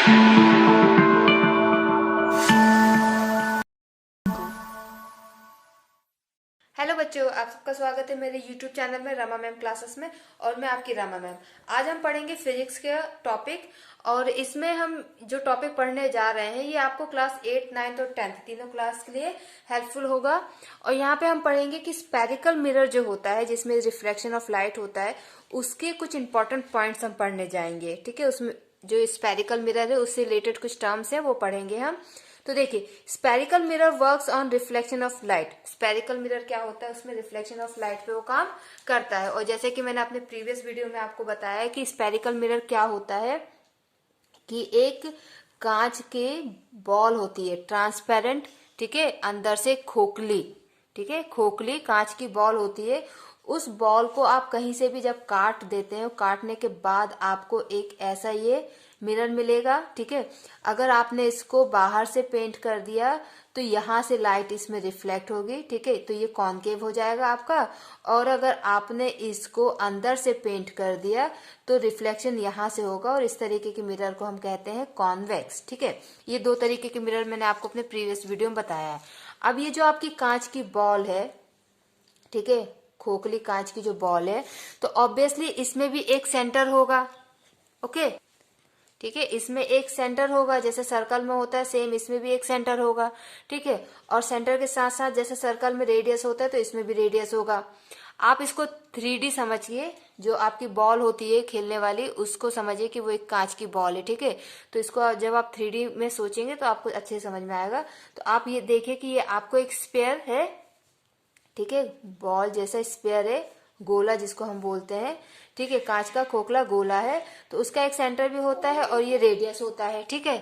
Hello बच्चों, आप सबका स्वागत है मेरे YouTube चैनल में रमा मैम क्लासेस में। और मैं आपकी रमा मैम। आज हम पढ़ेंगे फिजिक्स का टॉपिक। और इसमें हम जो टॉपिक पढ़ने जा रहे हैं ये आपको क्लास 8, 9 और 10 तीनों क्लास के लिए हेल्पफुल होगा। और यहाँ पे हम पढ़ेंगे कि स्पेरिकल मिरर जो होता है, जिसमें रिफ्लेक्शन ऑफ लाइट होता है, उसके कुछ इंपॉर्टेंट पॉइंट्स हम पढ़ने जाएंगे। ठीक है, उसमें जो स्पेरिकल मिरर है उससे रिलेटेड कुछ टर्म्स है वो पढ़ेंगे हम। तो देखिए, spherical mirror works on reflection of light. Spherical mirror क्या होता है, उसमें रिफ्लेक्शन ऑफ लाइट पे वो काम करता है। और जैसे कि मैंने अपने प्रीवियस वीडियो में आपको बताया है कि स्पेरिकल मिरर क्या होता है, कि एक कांच के बॉल होती है ट्रांसपेरेंट, ठीक है, अंदर से खोखली, ठीक है, खोखली कांच की बॉल होती है। उस बॉल को आप कहीं से भी जब काट देते हैं, काटने के बाद आपको एक ऐसा ये मिरर मिलेगा। ठीक है, अगर आपने इसको बाहर से पेंट कर दिया तो यहाँ से लाइट इसमें रिफ्लेक्ट होगी। ठीक है, तो ये कॉनकेव हो जाएगा आपका। और अगर आपने इसको अंदर से पेंट कर दिया तो रिफ्लेक्शन यहाँ से होगा, और इस तरीके के मिरर को हम कहते हैं कॉन्वेक्स। ठीक है, ये दो तरीके के मिरर मैंने आपको अपने प्रीवियस वीडियो में बताया है। अब ये जो आपकी कांच की बॉल है, ठीक है, खोखली कांच की जो बॉल है, तो ऑब्वियसली इसमें भी एक सेंटर होगा। ओके, ठीक है, इसमें एक सेंटर होगा, जैसे सर्कल में होता है सेम इसमें भी एक सेंटर होगा। ठीक है, और सेंटर के साथ साथ जैसे सर्कल में रेडियस होता है तो इसमें भी रेडियस होगा। आप इसको 3D समझिए, जो आपकी बॉल होती है खेलने वाली उसको समझिए कि वो एक कांच की बॉल है। ठीक है, तो इसको जब आप 3D में सोचेंगे तो आपको अच्छे से समझ में आएगा। तो आप ये देखिए कि ये आपको एक स्पेयर है, ठीक है, बॉल जैसा स्पेयर है, गोला जिसको हम बोलते हैं। ठीक है, कांच का खोखला गोला है, तो उसका एक सेंटर भी होता है और ये रेडियस होता है। ठीक है,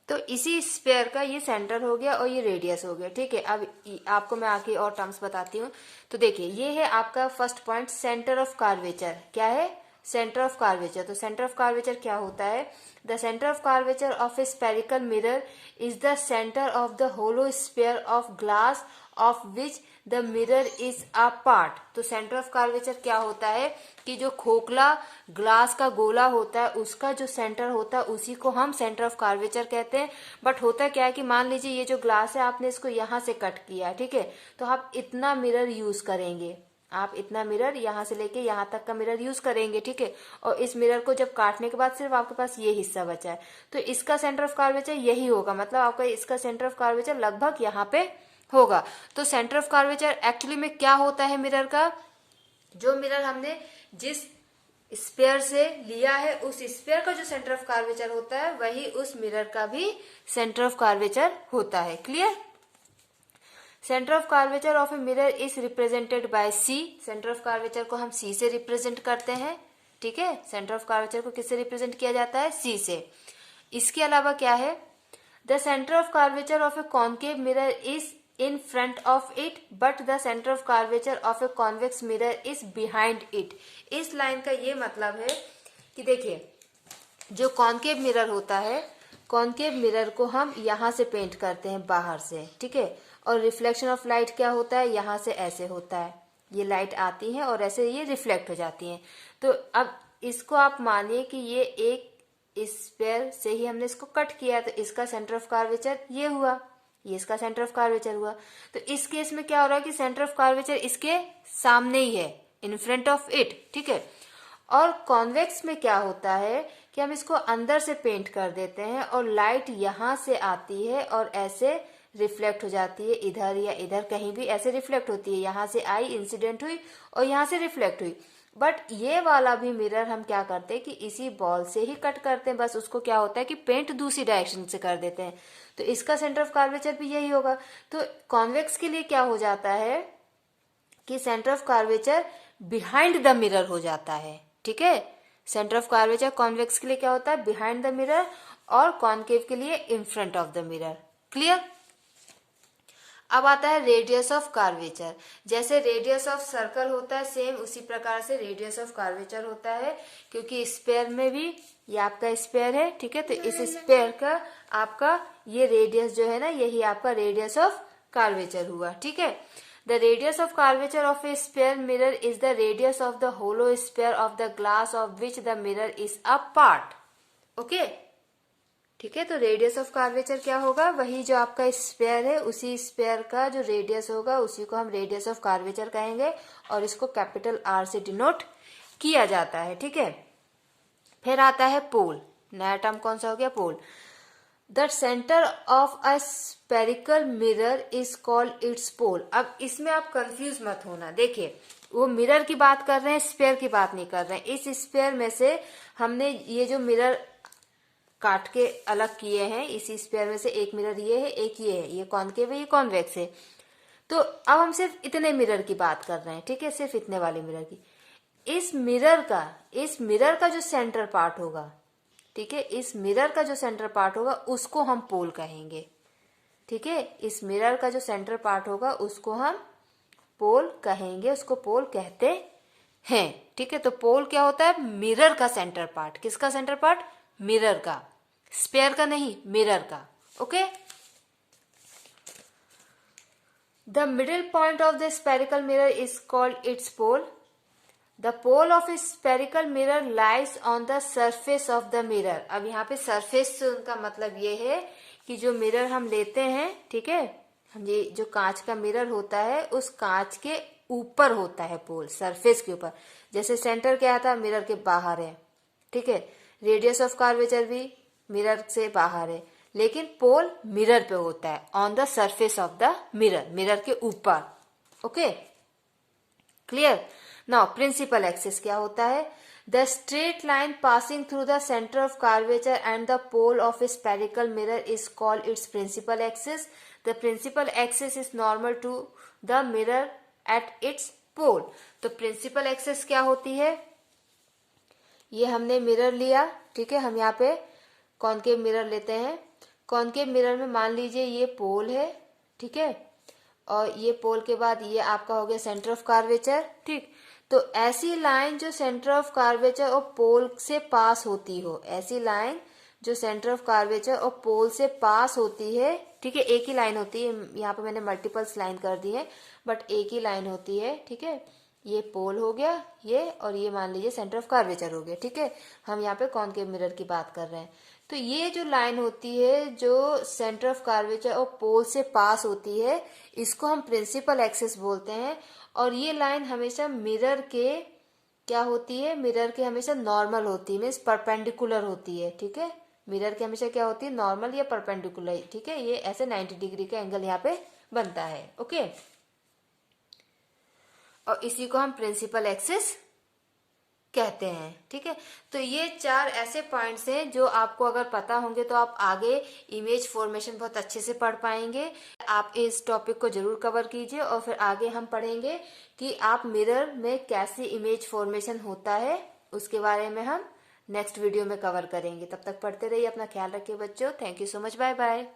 तो इसी स्पेयर का ये सेंटर हो गया और ये रेडियस हो गया। ठीक है, अब आपको मैं आगे और टर्म्स बताती हूँ। तो देखिए, ये है आपका first point, centre of curvature. क्या है? Centre of curvature. तो सेंटर ऑफ कार्वेचर क्या होता है? The centre of curvature of a spherical mirror is the centre of the hollow sphere of glass of which the mirror is a part. तो centre of curvature क्या होता है कि जो खोखला ग्लास का गोला होता है उसका जो सेंटर होता है उसी को हम सेंटर ऑफ कार्वेचर कहते हैं। बट होता क्या है कि मान लीजिए ये जो ग्लास है आपने इसको यहाँ से कट किया, ठीक है, तो आप इतना मिरर यूज करेंगे, आप इतना मिरर यहाँ से लेके यहाँ तक का मिरर यूज करेंगे। ठीक है, और इस मिरर को जब काटने के बाद सिर्फ आपके पास ये हिस्सा बचा है, तो इसका सेंटर ऑफ कार्वेचर यही होगा। मतलब आपका इसका सेंटर ऑफ कार्वेचर लगभग यहाँ पे होगा। तो सेंटर ऑफ कार्वेचर एक्चुअली में क्या होता है मिरर का? जो मिरर हमने जिस स्पेयर से लिया है उस स्पेयर का जो सेंटर ऑफ कार्वेचर होता है वही उस मिरर का भी सेंटर ऑफ कार्वेचर होता है। Clear? Centre of curvature of a mirror is represented by C. Centre of curvature को हम सी से रिप्रेजेंट करते हैं। ठीक है, सेंटर ऑफ कार्वेचर को किससे रिप्रेजेंट किया जाता है? सी से। इसके अलावा क्या है? The centre of curvature of a concave mirror is in front of it but the center of curvature of a convex mirror is behind it। इस लाइन का ये मतलब है कि देखिए, जो कॉन्केव मिरर होता है, कॉन्केव मिरर को हम यहाँ से पेंट करते हैं बाहर से। ठीक है, और रिफ्लेक्शन ऑफ लाइट क्या होता है? यहाँ से ऐसे होता है, ये लाइट आती है और ऐसे ये रिफ्लेक्ट हो जाती है। तो अब इसको आप मानिए कि ये एक स्पेयर से ही हमने इसको कट किया, तो इसका सेंटर ऑफ कार्वेचर ये हुआ, ये इसका सेंटर ऑफ कार्वेचर हुआ। तो इस केस में क्या हो रहा है कि सेंटर ऑफ कार्वेचर इसके सामने ही है, इन फ्रंट ऑफ इट। ठीक है, और कॉन्वेक्स में क्या होता है कि हम इसको अंदर से पेंट कर देते हैं और लाइट यहाँ से आती है और ऐसे रिफ्लेक्ट हो जाती है, इधर या इधर कहीं भी ऐसे रिफ्लेक्ट होती है। यहाँ से आई, इंसिडेंट हुई और यहाँ से रिफ्लेक्ट हुई। बट ये वाला भी मिरर हम क्या करते हैं कि इसी बॉल से ही कट करते हैं, बस उसको क्या होता है कि पेंट दूसरी डायरेक्शन से कर देते हैं। तो इसका सेंटर ऑफ कार्वेचर भी यही होगा। तो कॉन्वेक्स के लिए क्या हो जाता है कि centre of curvature behind the mirror हो जाता है। ठीक है, सेंटर ऑफ कार्वेचर कॉन्वेक्स के लिए क्या होता है? बिहाइंड द मिरर, और कॉन्केव के लिए in front of the mirror. Clear? अब आता है रेडियस ऑफ कार्वेचर। जैसे रेडियस ऑफ सर्कल होता है सेम उसी प्रकार से रेडियस ऑफ कार्वेचर होता है, क्योंकि स्पेयर में भी ये आपका स्पेयर है। ठीक है, तो इस स्पेयर का आपका ये रेडियस जो है ना, यही आपका रेडियस ऑफ कार्वेचर हुआ। ठीक है, the radius of curvature of a sphere mirror is the radius of the hollow sphere of the glass of which the mirror is a part. Okay, ठीक है, तो रेडियस ऑफ कार्वेचर क्या होगा, वही जो आपका स्फीयर है उसी स्फीयर का जो रेडियस होगा उसी को हम रेडियस ऑफ कार्वेचर कहेंगे और इसको कैपिटल आर से डिनोट किया जाता है। ठीक है, फिर आता है पोल। नया टर्म कौन सा हो गया, pole. The centre of a spherical mirror is called its pole. अब इसमें आप कंफ्यूज मत होना, देखिए वो मिरर की बात कर रहे हैं, स्फीयर की बात नहीं कर रहे हैं। इस स्फीयर में से हमने ये जो मिरर काट के अलग किए हैं, इसी स्फीयर में से एक मिरर ये है, एक ये है, ये कॉनकेव है, ये कॉन्वेक्स है। तो अब हम सिर्फ इतने मिरर की बात कर रहे हैं, ठीक है, सिर्फ इतने वाले मिरर की। इस मिरर का जो सेंटर पार्ट होगा, ठीक है, इस मिरर का जो सेंटर पार्ट होगा उसको हम पोल कहेंगे। ठीक है, इस मिरर का जो सेंटर पार्ट होगा उसको हम पोल कहेंगे, उसको पोल कहते हैं। ठीक है, तो पोल क्या होता है, मिरर का सेंटर पार्ट। किसका सेंटर पार्ट, मिरर का, स्फीयर का नहीं, मिरर का। Okay, the middle point of the spherical mirror is called its pole. The pole of a spherical mirror lies on the surface of the mirror. अब यहाँ पे surface से उनका मतलब ये है कि जो मिरर हम लेते हैं, ठीक है, ये जो कांच का मिरर होता है उस कांच के ऊपर होता है पोल, सरफेस के ऊपर। जैसे सेंटर क्या था, मिरर के बाहर है। ठीक है, रेडियस ऑफ कार्वेचर भी मिरर से बाहर है, लेकिन पोल मिरर पे होता है, on the surface of the mirror, mirror के ऊपर। Okay, clear. Now principal axis क्या होता है, the straight line passing through the centre of curvature and the pole of a spherical mirror is called its principal axis. The principal axis is normal to the mirror at its pole. तो principal axis क्या होती है, ये हमने mirror लिया, ठीक है, हम यहाँ पे कॉनकेव मिरर लेते हैं। कॉनकेव मिरर में मान लीजिए ये पोल है, ठीक है, और ये पोल के बाद ये आपका हो गया सेंटर ऑफ कार्वेचर। ठीक, तो ऐसी लाइन जो सेंटर ऑफ कार्वेचर और पोल से पास होती हो, ऐसी लाइन जो सेंटर ऑफ कार्वेचर और पोल से पास होती है, ठीक है, एक ही लाइन होती है, यहाँ पे मैंने मल्टीपल्स लाइन कर दी है बट एक ही लाइन होती है। ठीक है, ये पोल हो गया ये, और ये मान लीजिए सेंटर ऑफ कार्वेचर हो गया। ठीक है, हम यहाँ पे कॉनकेव मिरर की बात कर रहे हैं। तो ये जो लाइन होती है जो सेंटर ऑफ कार्वेचर और पोल से पास होती है, इसको हम प्रिंसिपल एक्सिस बोलते हैं। और ये लाइन हमेशा मिरर के क्या होती है, मिरर के हमेशा नॉर्मल होती है, मीन्स परपेंडिकुलर होती है। ठीक है, मिरर के हमेशा क्या होती है, नॉर्मल या परपेंडिकुलर। ठीक है, ये ऐसे 90 डिग्री का एंगल यहाँ पे बनता है। ओके, और इसी को हम प्रिंसिपल एक्सिस कहते हैं। ठीक है, तो ये 4 ऐसे पॉइंट्स हैं जो आपको अगर पता होंगे तो आप आगे इमेज फॉर्मेशन बहुत अच्छे से पढ़ पाएंगे। आप इस टॉपिक को जरूर कवर कीजिए और फिर आगे हम पढ़ेंगे कि आप मिरर में कैसे इमेज फॉर्मेशन होता है, उसके बारे में हम नेक्स्ट वीडियो में कवर करेंगे। तब तक पढ़ते रहिए, अपना ख्याल रखिए बच्चों। Thank you so much, bye bye.